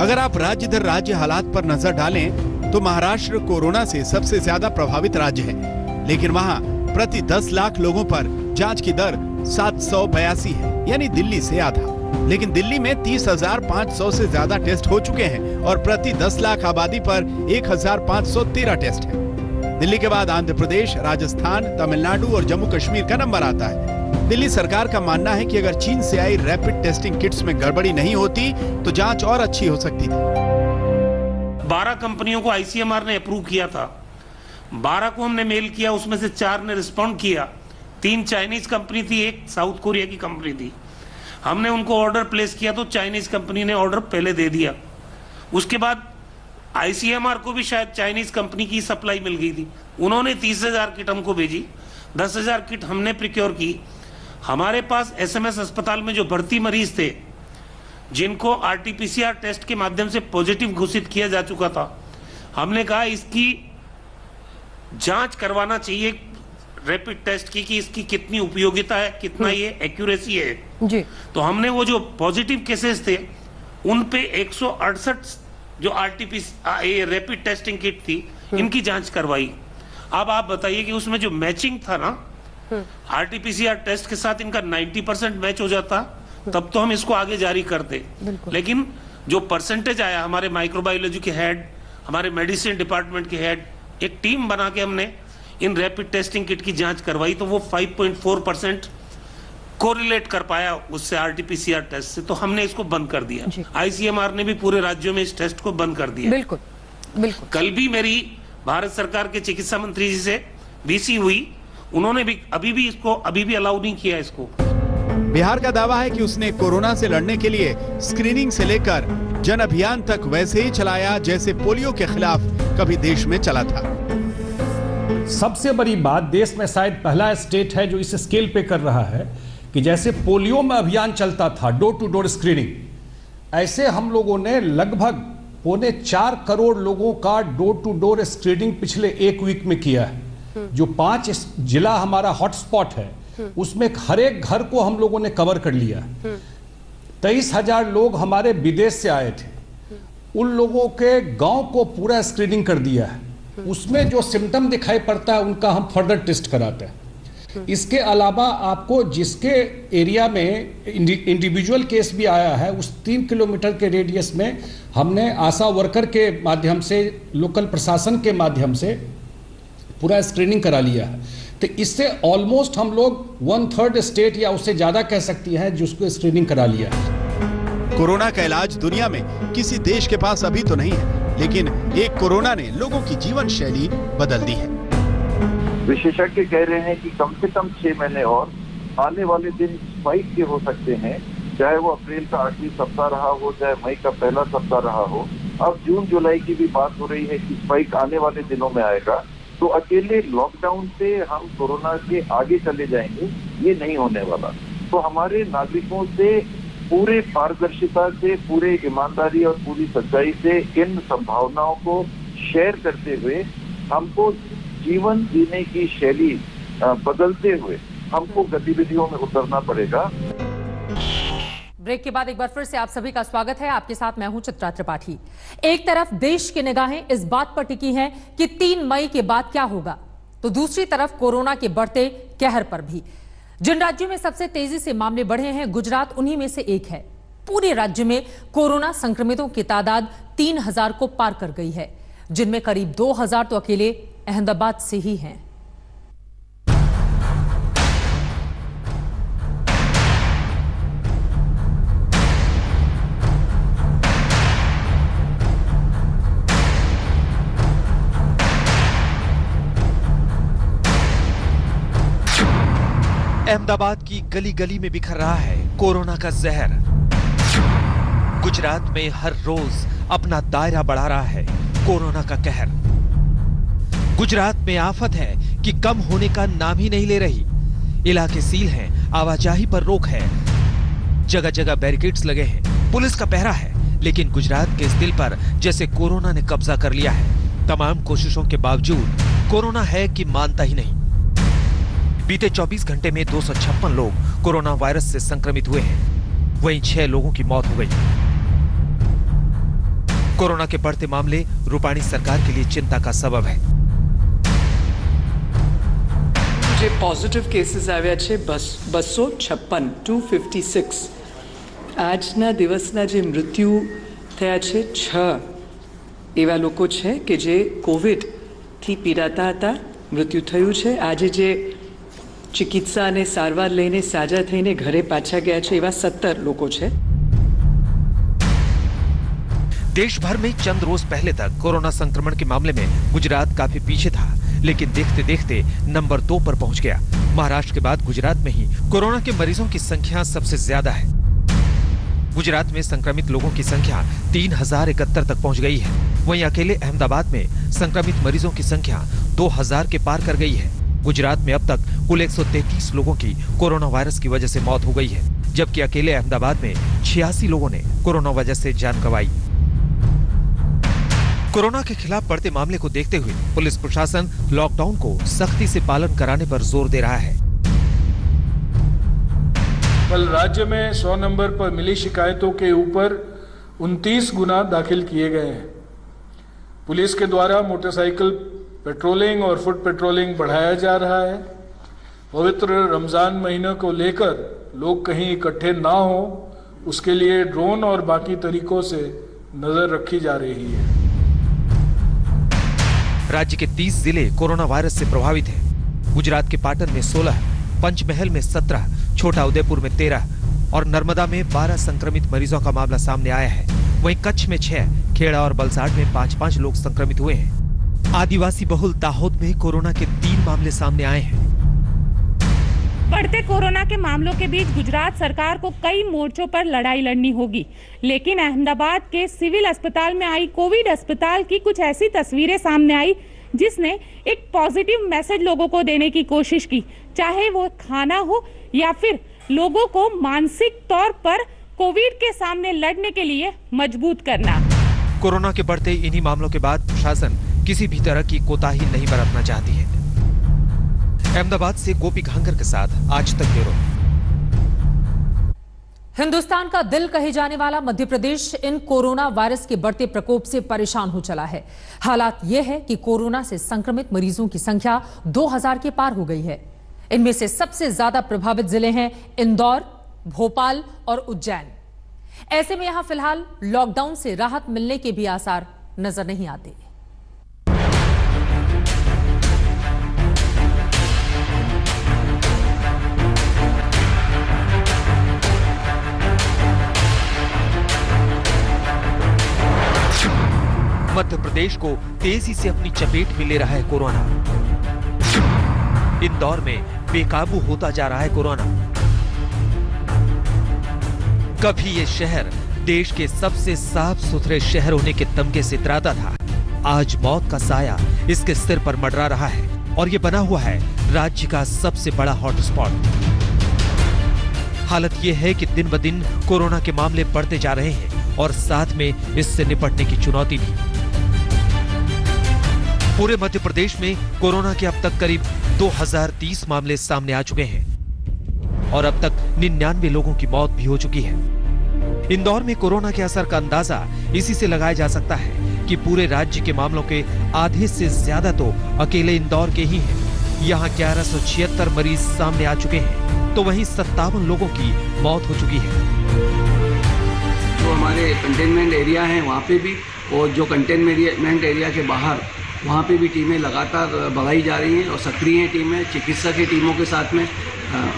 [SPEAKER 13] अगर आप राज्य दर राज्य हालात पर नजर डालें तो महाराष्ट्र कोरोना से सबसे ज्यादा प्रभावित राज्य है, लेकिन वहां प्रति 10 लाख लोगों पर जांच की दर 782 है, यानी दिल्ली से आधा। लेकिन दिल्ली में 30,500 से ज्यादा टेस्ट हो चुके हैं और प्रति 10 लाख आबादी पर 1,513 टेस्ट है। दिल्ली के बाद आंध्र प्रदेश, राजस्थान, तमिलनाडु और जम्मू कश्मीर का नंबर आता है। दिल्ली सरकार का मानना है कि अगर चीन से आई रैपिड टेस्टिंग किट्स में गड़बड़ी नहीं होती तो जांच और अच्छी हो सकती थी।
[SPEAKER 14] 12 कंपनियों को आईसीएमआर ने अप्रूव किया था, 12 को हमने मेल किया, उसमें से 4 ने रिस्पॉन्ड किया। 3 चाइनीज कंपनी थी, 1 साउथ कोरिया की कंपनी थी। हमने उनको ऑर्डर प्लेस किया तो चाइनीज कंपनी ने ऑर्डर पहले दे दिया। उसके बाद आईसीएमआर को भी शायद चाइनीज कंपनी की सप्लाई मिल गई थी, उन्होंने 30,000 किट हमको भेजी, 10,000 किट हमने प्रिक्योर की। हमारे पास एसएमएस अस्पताल में जो भर्ती मरीज थे जिनको आरटीपीसीआर टेस्ट के माध्यम से पॉजिटिव घोषित किया जा चुका था, हमने कहा इसकी जांच करवाना चाहिए रैपिड टेस्ट की कि इसकी कितनी उपयोगिता है, कितना ये एक्यूरेसी है
[SPEAKER 1] जी।
[SPEAKER 14] तो हमने वो जो पॉजिटिव केसेस थे उन पे 168 जो आरटीपीसीआर रैपिड टेस्टिंग किट थी इनकी जांच करवाई। अब आप बताइए कि उसमें जो मैचिंग था ना आरटीपीसीआर टेस्ट के साथ इनका 90% मैच हो जाता तब तो हम इसको आगे जारी करते, लेकिन जो परसेंटेज आया, हमारे माइक्रोबायोलॉजी के हेड, हमारे मेडिसिन डिपार्टमेंट के हेड, एक टीम बना के हमने इन रैपिड टेस्टिंग किट की जांच करवाई तो वो 5.4% कोरिलेट कर पाया उससे आरटीपीसीआर टेस्ट से, तो हमने इसको बंद कर दिया। आईसीएमआर ने भी पूरे राज्यों में इस टेस्ट को बंद कर दिया।
[SPEAKER 1] बिल्कुल बिल्कुल।
[SPEAKER 14] कल भी मेरी भारत सरकार के चिकित्सा मंत्री जी से वीसी हुई, उन्होंने भी अभी भी अलाउ नहीं किया इसको।
[SPEAKER 13] बिहार का दावा है कि उसने कोरोना से लड़ने के लिए स्क्रीनिंग से लेकर जन अभियान तक वैसे ही चलाया जैसे पोलियो के खिलाफ कभी देश में चला था।
[SPEAKER 15] सबसे बड़ी बात, देश में शायद पहला स्टेट है जो इस स्केल पे कर रहा है कि जैसे पोलियो में अभियान चलता था, डोर टू डोर स्क्रीनिंग, ऐसे हम लोगों ने लगभग 4.25 करोड़ लोगों का डोर टू डोर स्क्रीनिंग पिछले एक वीक में किया है। जो 5 जिला हमारा हॉटस्पॉट है उसमें हर एक घर को हम लोगों ने कवर कर लिया। 23,000 लोग हमारे विदेश से आए थे, उन लोगों के गांव को पूरा स्क्रीनिंग कर दिया है। उसमें जो सिम्टम दिखाई पड़ता है उनका हम फर्दर टेस्ट कराते हैं। इसके अलावा आपको जिसके एरिया में इंडिविजुअल केस भी आया है उस 3 किलोमीटर के रेडियस में हमने आशा वर्कर के माध्यम से, लोकल प्रशासन के माध्यम से पूरा स्क्रीनिंग करा लिया है। तो इससे ऑलमोस्ट हम लोग 1/3 स्टेट या उससे ज्यादा कह सकती हैं जिसको स्क्रीनिंग करा लिया है।
[SPEAKER 13] कोरोना का इलाज दुनिया में किसी देश के पास अभी तो नहीं है, लेकिन एक कोरोना ने लोगों की जीवन शैली बदल दी है।
[SPEAKER 16] विशेषज्ञ कह रहे हैं कि कम से कम 6 महीने और आने वाले दिन स्पाइक के हो सकते हैं, चाहे वो अप्रैल का आखिरी सप्ताह रहा हो, चाहे मई का पहला सप्ताह रहा हो। अब जून जुलाई की भी बात हो रही है कि स्पाइक आने वाले दिनों में आएगा। तो अकेले लॉकडाउन से हम कोरोना के आगे चले जाएंगे, ये नहीं होने वाला। तो हमारे नागरिकों से पूरे पारदर्शिता से, पूरे ईमानदारी और पूरी सच्चाई से इन संभावनाओं को शेयर करते हुए हमको जीवन जीने की शैली बदलते हुए हमको गतिविधियों में उतरना पड़ेगा।
[SPEAKER 1] ब्रेक के बाद एक बार फिर से आप सभी का स्वागत है। आपके साथ मैं हूं चित्रा त्रिपाठी। एक तरफ देश की निगाहें इस बात पर टिकी हैं कि 3 मई के बाद क्या होगा, तो दूसरी तरफ कोरोना के बढ़ते कहर पर भी। जिन राज्यों में सबसे तेजी से मामले बढ़े हैं, गुजरात उन्हीं में से एक है। पूरे राज्य में कोरोना संक्रमितों की तादाद 3,000 को पार कर गई है, जिनमें करीब 2,000 तो अकेले अहमदाबाद से ही हैं।
[SPEAKER 2] अहमदाबाद की गली गली में बिखर रहा है कोरोना का जहर। गुजरात में हर रोज अपना दायरा बढ़ा रहा है कोरोना का कहर। गुजरात में आफत है कि कम होने का नाम ही नहीं ले रही। इलाके सील हैं, आवाजाही पर रोक है, जगह जगह बैरिकेड्स लगे हैं, पुलिस का पहरा है, लेकिन गुजरात के इस दिल पर जैसे कोरोना ने कब्जा कर लिया है। तमाम कोशिशों के बावजूद कोरोना है कि मानता ही नहीं। बीते 24 घंटे में 256 लोग कोरोना वायरस से संक्रमित हुए हैं, वहीं 6 लोगों की मौत हो गई। कोरोना के बढ़ते मामले रूपाणी सरकार के लिए चिंता का सबब है।
[SPEAKER 17] જે પોઝિટિવ કેસીસ આવ્યા છે 256 256। આજના દિવસના જે મૃત્યુ થયા છે 6 એવા લોકો છે કે જે કોવિડથી પીડાતા હતા, મૃત્યુ થયું છે। આજે જે ચિકિત્સા અને સારવાર લઈને સાજા થઈને ઘરે પાછા ગયા છે એવા 17 લોકો છે।
[SPEAKER 2] देश भर में चंद रोज पहले तक कोरोना संक्रमण के मामले में गुजरात काफी पीछे था, लेकिन देखते देखते नंबर 2 पर पहुंच गया। महाराष्ट्र के बाद गुजरात में ही कोरोना के मरीजों की संख्या सबसे ज्यादा है। गुजरात में संक्रमित लोगों की संख्या 3,071 तक पहुंच गई है। वहीं अकेले अहमदाबाद में संक्रमित मरीजों की संख्या 2,000 के पार कर गई है। गुजरात में अब तक कुल 133 लोगों की कोरोना वायरस की वजह से मौत हो गई है, जबकि अकेले अहमदाबाद में 86 लोगों ने कोरोना वजह से जान गंवाई। कोरोना के खिलाफ बढ़ते मामले को देखते हुए पुलिस प्रशासन लॉकडाउन को सख्ती से पालन कराने पर जोर दे रहा है।
[SPEAKER 18] कल राज्य में 100 नंबर पर मिली शिकायतों के ऊपर 29 गुना दाखिल किए गए हैं। पुलिस के द्वारा मोटरसाइकिल पेट्रोलिंग और फुट पेट्रोलिंग बढ़ाया जा रहा है। पवित्र रमजान महीने को लेकर लोग कहीं इकट्ठे ना हो, उसके लिए ड्रोन और बाकी तरीकों से नजर रखी जा रही है।
[SPEAKER 2] राज्य के 30 जिले कोरोना वायरस से प्रभावित हैं। गुजरात के पाटन में 16, पंचमहल में 17, छोटा उदयपुर में 13 और नर्मदा में 12 संक्रमित मरीजों का मामला सामने आया है। वहीं कच्छ में 6, खेड़ा और बलसाड़ में 5-5 लोग संक्रमित हुए हैं। आदिवासी बहुल दाहोद में कोरोना के 3 मामले सामने आए हैं।
[SPEAKER 19] बढ़ते कोरोना के मामलों के बीच गुजरात सरकार को कई मोर्चों पर लड़ाई लड़नी होगी, लेकिन अहमदाबाद के सिविल अस्पताल में आई कोविड अस्पताल की कुछ ऐसी तस्वीरें सामने आई जिसने एक पॉजिटिव मैसेज लोगों को देने की कोशिश की, चाहे वो खाना हो या फिर लोगों को मानसिक तौर पर कोविड के सामने लड़ने के लिए मजबूत करना।
[SPEAKER 2] कोरोना के बढ़ते इन्हीं मामलों के बाद प्रशासन किसी भी तरह की कोताही नहीं बरतना चाहती है। अहमदाबाद से गोपी घांगर के साथ आज तक ब्यूरो।
[SPEAKER 1] हिंदुस्तान का दिल कहे जाने वाला मध्य प्रदेश इन कोरोना वायरस के बढ़ते प्रकोप से परेशान हो चला है। हालात यह है कि कोरोना से संक्रमित मरीजों की संख्या 2000 के पार हो गई है। इनमें से सबसे ज्यादा प्रभावित जिले हैं इंदौर, भोपाल और उज्जैन। ऐसे में यहां फिलहाल लॉकडाउन से राहत मिलने के भी आसार नजर नहीं आते।
[SPEAKER 2] मध्य प्रदेश को तेजी से अपनी चपेट में ले रहा है कोरोना। इंदौर में बेकाबू होता जा रहा है कोरोना। कभी ये शहर देश के सबसे साफ सुथरे शहर होने के तमगे से इतराता था, आज मौत का साया इसके सिर पर मंडरा रहा है और ये बना हुआ है राज्य का सबसे बड़ा हॉटस्पॉट। हालत ये है कि दिन ब दिन कोरोना के मामले बढ़ते जा रहे हैं और साथ में इससे निपटने की चुनौती भी। पूरे मध्य प्रदेश में कोरोना के अब तक करीब 2030 मामले सामने आ चुके हैं और अब तक 99 लोगों की मौत भी हो चुकी है। इंदौर में कोरोना के असर का अंदाजा इसी से लगाया जा सकता है कि पूरे राज्य के मामलों के आधे से ज्यादा तो अकेले इंदौर के ही हैं। यहाँ 1176 मरीज सामने आ चुके हैं, तो वहीं 57 लोगों की मौत हो चुकी है।
[SPEAKER 20] जो हमारे कंटेनमेंट एरिया हैं वहाँ पे भी, और जो कंटेनमेंट एरिया के बाहर वहाँ पे भी टीमें लगातार बढ़ाई जा रही हैं और सक्रिय टीमें चिकित्सा की टीमों के साथ में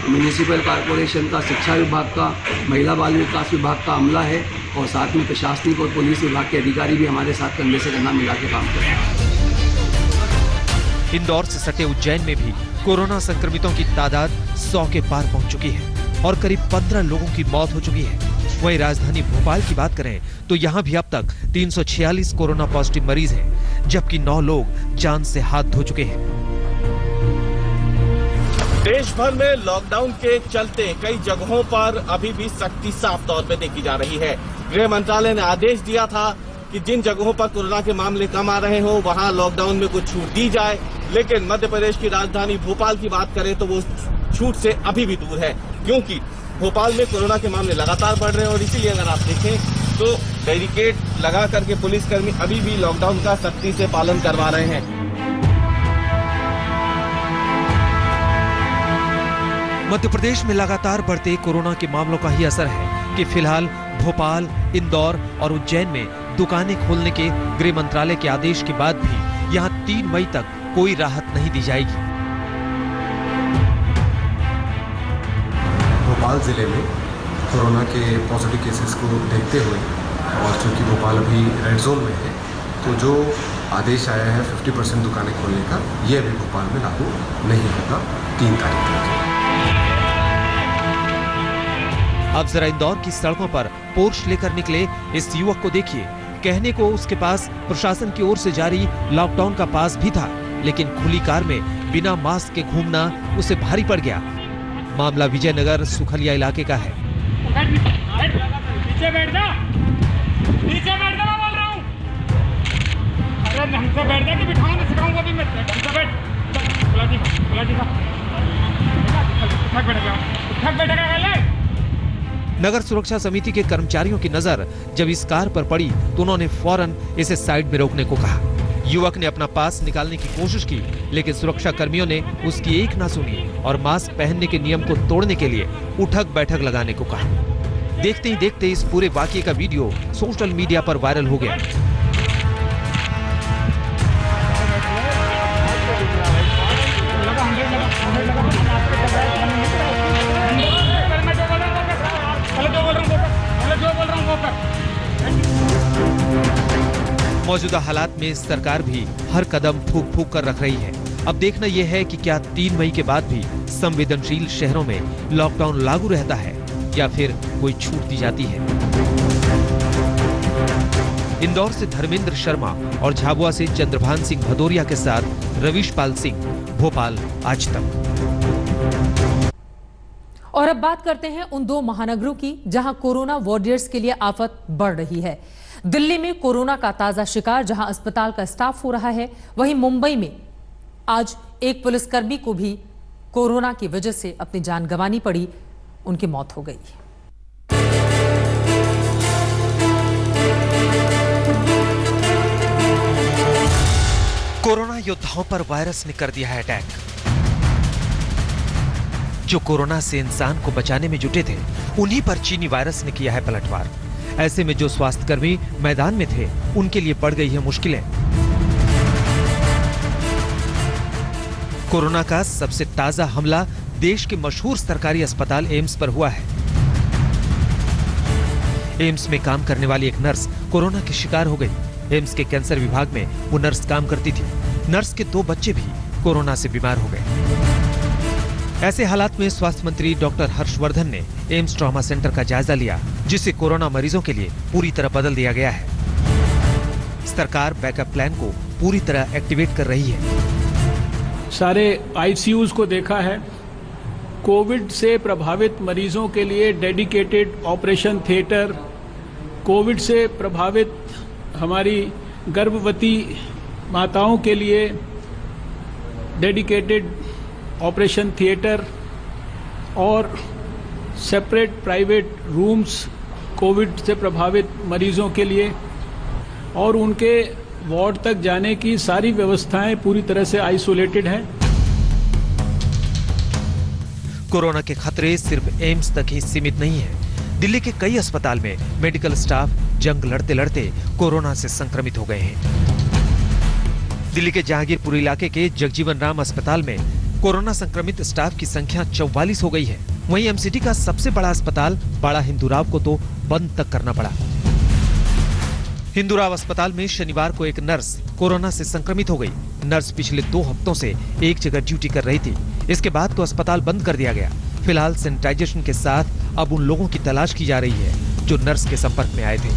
[SPEAKER 20] म्यूनिसिपल कॉरपोरेशन का, शिक्षा विभाग का, महिला बाल विकास विभाग का अमला है और साथ में प्रशासनिक और पुलिस विभाग के अधिकारी भी हमारे साथ कंधे से कंधा मिला के काम कर रहे हैं।
[SPEAKER 2] इंदौर से सटे उज्जैन में भी कोरोना संक्रमितों की तादाद 100 के पार पहुंच चुकी है और करीब 15 लोगों की मौत हो चुकी है। वहीं राजधानी भोपाल की बात करें तो यहाँ भी अब तक 346 कोरोना पॉजिटिव मरीज हैं, जबकि 9 लोग जान से हाथ धो चुके हैं।
[SPEAKER 21] देश भर में लॉकडाउन के चलते कई जगहों पर अभी भी सख्ती साफ तौर पे देखी जा रही है। गृह मंत्रालय ने आदेश दिया था कि जिन जगहों पर कोरोना के मामले कम आ रहे हो वहां लॉकडाउन में कुछ छूट दी जाए, लेकिन मध्य प्रदेश की राजधानी भोपाल की बात करें तो वो छूट से अभी भी दूर है, क्योंकि भोपाल में कोरोना के मामले लगातार बढ़ रहे हैं और इसीलिए अगर आप देखें तो बैरिकेड लगा करके पुलिसकर्मी अभी भी लॉकडाउन का सख्ती से पालन करवा रहे हैं।
[SPEAKER 2] मध्य प्रदेश में लगातार बढ़ते कोरोना के मामलों का ही असर है कि फिलहाल भोपाल, इंदौर और उज्जैन में दुकानें खोलने के गृह मंत्रालय के आदेश के बाद भी यहां 3 मई तक कोई राहत नहीं दी जाएगी।
[SPEAKER 22] भोपाल जिले में कोरोना के पॉजिटिव केसेस को देखते हुए और चूंकि भोपाल अभी रेड जोन में है, तो जो आदेश आया है 50% दुकानें खोलने का, ये अभी भोपाल में लागू नहीं होगा 3 तारीख तक।
[SPEAKER 2] अब जरा इंदौर की सड़कों पर पोर्श लेकर निकले इस युवक को देखिए। कहने को उसके पास प्रशासन की ओर से जारी लॉकडाउन का पास भी था, लेकिन खुली कार में बिना मास्क के घूमना उसे भारी पड़ गया। मामला विजयनगर सुखलिया इलाके का है।
[SPEAKER 23] नीचे बैठ जा, नीचे बैठ जा, मैं बोल रहा हूँ। अरे ढंग से बैठ जा कि बिठाऊंगा, सिखाऊंगा भी मैं। ढंग से बैठ, बुला जी का। थक बैठेगा पहले।
[SPEAKER 2] नगर सुरक्षा समिति के कर्मचारियों की नजर जब इस कार पर पड़ी तो उन्होंने फौरन इसे साइड में रोकने को कहा। युवक ने अपना पास निकालने की कोशिश की, लेकिन सुरक्षा कर्मियों ने उसकी एक ना सुनी और मास्क पहनने के नियम को तोड़ने के लिए उठक बैठक लगाने को कहा। देखते ही देखते इस पूरे वाकये का वीडियो सोशल मीडिया पर वायरल हो गया। मौजूदा हालात में सरकार भी हर कदम फूंक फूंक कर रख रही है अब देखना यह है कि क्या 3 मई के बाद भी संवेदनशील शहरों में लॉकडाउन लागू रहता है या फिर कोई छूट दी जाती है। इंदौर से धर्मेंद्र शर्मा और झाबुआ से चंद्रभान सिंह भदौरिया के साथ रवीश पाल सिंह, भोपाल, आज तक।
[SPEAKER 1] और अब बात करते हैं उन 2 महानगरों की जहां कोरोना वॉरियर्स के लिए आफत बढ़ रही है। दिल्ली में कोरोना का ताजा शिकार जहां अस्पताल का स्टाफ हो रहा है, वहीं मुंबई में आज एक पुलिसकर्मी को भी कोरोना की वजह से अपनी जान गंवानी पड़ी, उनकी मौत हो गई।
[SPEAKER 2] कोरोना योद्धाओं पर वायरस ने कर दिया है अटैक। जो कोरोना से इंसान को बचाने में जुटे थे, उन्हीं पर चीनी वायरस ने किया है पलटवार। ऐसे में जो स्वास्थ्यकर्मी मैदान में थे, उनके लिए बढ़ गई है मुश्किलें। कोरोना का सबसे ताजा हमला देश के मशहूर सरकारी अस्पताल एम्स पर हुआ है। एम्स में काम करने वाली एक नर्स कोरोना की शिकार हो गई। एम्स के कैंसर विभाग में वो नर्स काम करती थी। नर्स के 2 बच्चे भी कोरोना से बीमार हो गए। ऐसे हालात में स्वास्थ्य मंत्री डॉक्टर हर्षवर्धन ने एम्स ट्रॉमा सेंटर का जायजा लिया, जिसे कोरोना मरीजों के लिए पूरी तरह बदल दिया गया है। सरकार बैकअप प्लान को पूरी तरह एक्टिवेट कर रही है।
[SPEAKER 18] सारे आईसीयूज को देखा है। कोविड से प्रभावित मरीजों के लिए डेडिकेटेड ऑपरेशन थिएटर, कोविड से प्रभावित हमारी गर्भवती माताओं के लिए डेडिकेटेड ऑपरेशन थिएटर और सेपरेट प्राइवेट रूम्स कोविड से प्रभावित मरीजों के लिए, और उनके वार्ड तक जाने की सारी व्यवस्थाएं पूरी तरह से आइसोलेटेड हैं।
[SPEAKER 2] कोरोना के खतरे सिर्फ एम्स तक ही सीमित नहीं है। दिल्ली के कई अस्पताल में मेडिकल स्टाफ जंग लड़ते लड़ते कोरोना से संक्रमित हो गए हैं। दिल्ली के जहांगीरपुर इलाके के जगजीवन राम अस्पताल में कोरोना संक्रमित स्टाफ की संख्या 44 हो गई है। वहीं एमसीडी का सबसे बड़ा अस्पताल बड़ा हिंदूराव को तो बंद तक करना पड़ा। हिंदूराव अस्पताल में शनिवार को एक नर्स कोरोना से संक्रमित हो गई। नर्स पिछले 2 हफ्तों से एक जगह ड्यूटी कर रही थी। इसके बाद तो अस्पताल बंद कर दिया गया। फिलहाल सैनिटाइजेशन के साथ अब उन लोगों की तलाश की जा रही है जो नर्स के संपर्क में आए थे।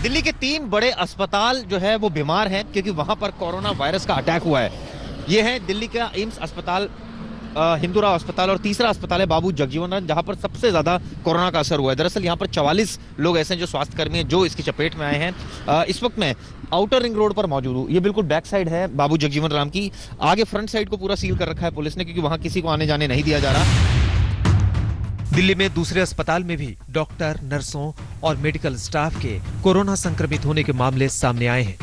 [SPEAKER 8] दिल्ली के 3 बड़े अस्पताल जो है वो बीमार हैं क्योंकि वहां पर कोरोना वायरस का अटैक हुआ है। ये है दिल्ली का एम्स अस्पताल, हिंदूराव अस्पताल, और तीसरा अस्पताल है बाबू जगजीवन राम, जहां पर सबसे ज्यादा कोरोना का असर हुआ है। दरअसल यहां पर 44 लोग ऐसे हैं जो स्वास्थ्यकर्मी हैं जो इसकी चपेट में आए हैं। इस वक्त मैं आउटर रिंग रोड पर मौजूद हूँ। ये बिल्कुल बैक साइड है बाबू जगजीवन राम की। आगे फ्रंट साइड को पूरा सील कर रखा है पुलिस ने, क्योंकि वहां किसी को आने जाने नहीं दिया जा रहा।
[SPEAKER 2] दिल्ली में दूसरे अस्पताल में भी डॉक्टर, नर्सों और मेडिकल स्टाफ के कोरोना संक्रमित होने के मामले सामने आए हैं।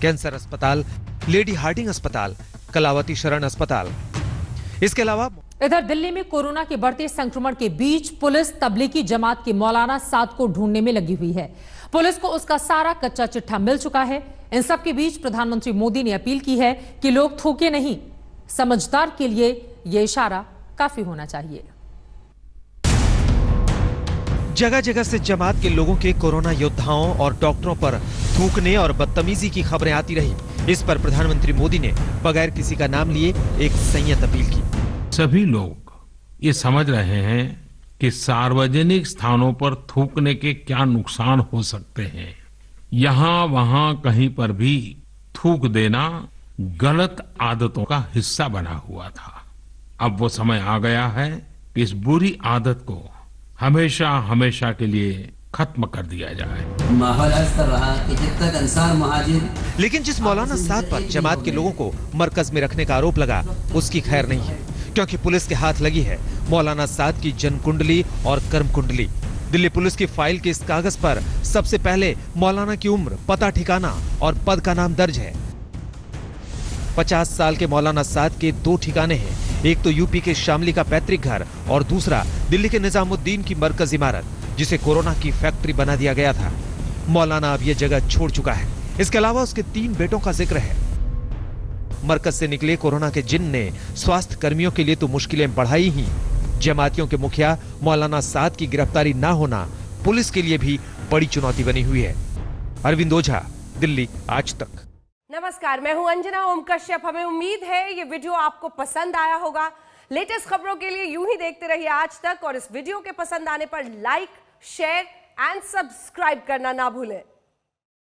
[SPEAKER 2] कैंसर अस्पताल, लेडी हार्डिंग अस्पताल, कलावती शरण अस्पताल। इसके अलावा
[SPEAKER 1] इधर दिल्ली में कोरोना के बढ़ते संक्रमण के बीच पुलिस तबलीगी जमात के मौलाना साद को ढूंढने में लगी हुई है। पुलिस को उसका सारा कच्चा चिट्ठा मिल चुका है। इन सब के बीच प्रधानमंत्री मोदी ने अपील की है कि लोग थूके नहीं, समझदार के लिए यह इशारा काफी होना चाहिए।
[SPEAKER 2] जगह जगह से जमात के लोगों के कोरोना योद्धाओं और डॉक्टरों पर थूकने और बदतमीजी की खबरें आती रही। इस पर प्रधानमंत्री मोदी ने बगैर किसी का नाम लिए एक संयत अपील की।
[SPEAKER 3] सभी लोग ये समझ रहे हैं कि सार्वजनिक स्थानों पर थूकने के क्या नुकसान हो सकते हैं। यहाँ वहाँ कहीं पर भी थूक देना गलत आदतों का हिस्सा बना हुआ था। अब वो समय आ गया है कि इस बुरी आदत को हमेशा हमेशा के लिए खत्म कर दिया जाए।
[SPEAKER 4] माहौल ऐसा रहा कि जब तक अंसार मुहाजिर।
[SPEAKER 2] लेकिन जिस मौलाना साद पर जमात के लोगों को मरकज में रखने का आरोप लगा, उसकी खैर नहीं है, क्योंकि पुलिस के हाथ लगी है मौलाना साद की जन्म कुंडली और कर्म कुंडली। दिल्ली पुलिस की फाइल के इस कागज पर सबसे पहले मौलाना की उम्र, पता, ठिकाना और पद का नाम दर्ज है। 50 साल के मौलाना साद के 2 ठिकाने हैं। एक तो यूपी के शामली का पैतृक घर और दूसरा दिल्ली के निजामुद्दीन की मरकज इमारत, जिसे कोरोना की फैक्ट्री बना दिया गया था। मौलाना अब यह जगह छोड़ चुका है। इसके अलावा उसके 3 बेटों का जिक्र है। मरकज से निकले कोरोना के जिन ने स्वास्थ्य कर्मियों के लिए तो मुश्किलें बढ़ाई ही, जमातियों के मुखिया मौलाना साद की गिरफ्तारी ना होना पुलिस के लिए भी बड़ी चुनौती बनी हुई है। अरविंद ओझा, दिल्ली आज तक।
[SPEAKER 5] नमस्कार, मैं हूं अंजना ओम कश्यप। हमें उम्मीद है ये वीडियो आपको पसंद आया होगा। लेटेस्ट खबरों के लिए यूं ही देखते रहिए आज तक, और इस वीडियो के पसंद आने पर लाइक, शेयर एंड सब्सक्राइब करना ना भूलें।